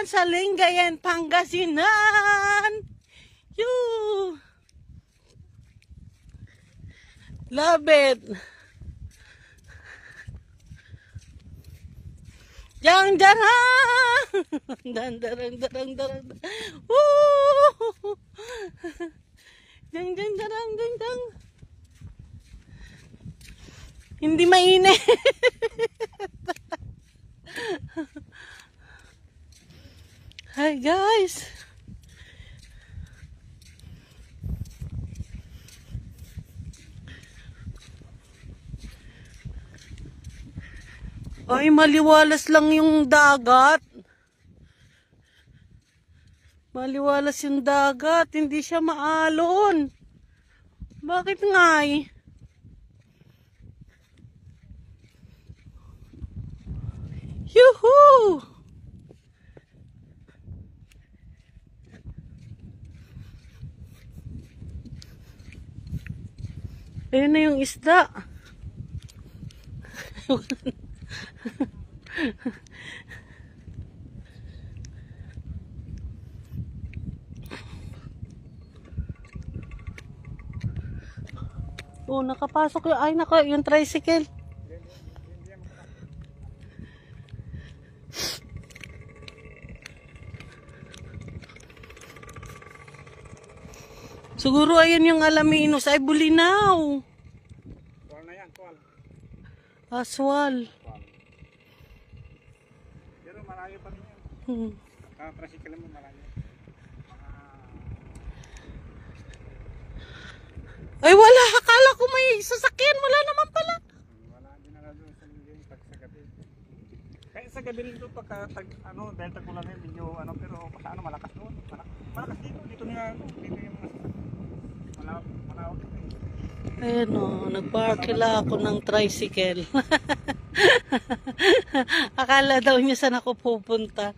naman sa Lingayen, Pangasinan. You love it. Jang jarang. Dan darang darang darang. Woo! Jang jang jarang jang jang. Hindi mainit. Hi guys. Ay, maliwalas lang yung dagat. Maliwalas yung dagat, hindi siya maalon. Bakit nga eh? Yuhuu! Ayun na yung isda. Oh, nakapasok yung, ay naka, yung tricycle. Siguro ayun yung Alaminos, ay Bulinaw. Kuwal na yan, kuwal. Aswal. Pero malayo pa rin yan. Tricycle mo malayo. Ay wala, akala ko may sasakyan, wala naman pala. Wala din na doon sa lingay pag sa gabi. Kaya sa gabi rin doon pagka dahil tagulan yun, medyo pero paano malakas doon. Malakas dito nga dito yung malawak dito eh. Ayan o, nagparkila ako ng tricycle. Akala daw niya saan ako pupunta.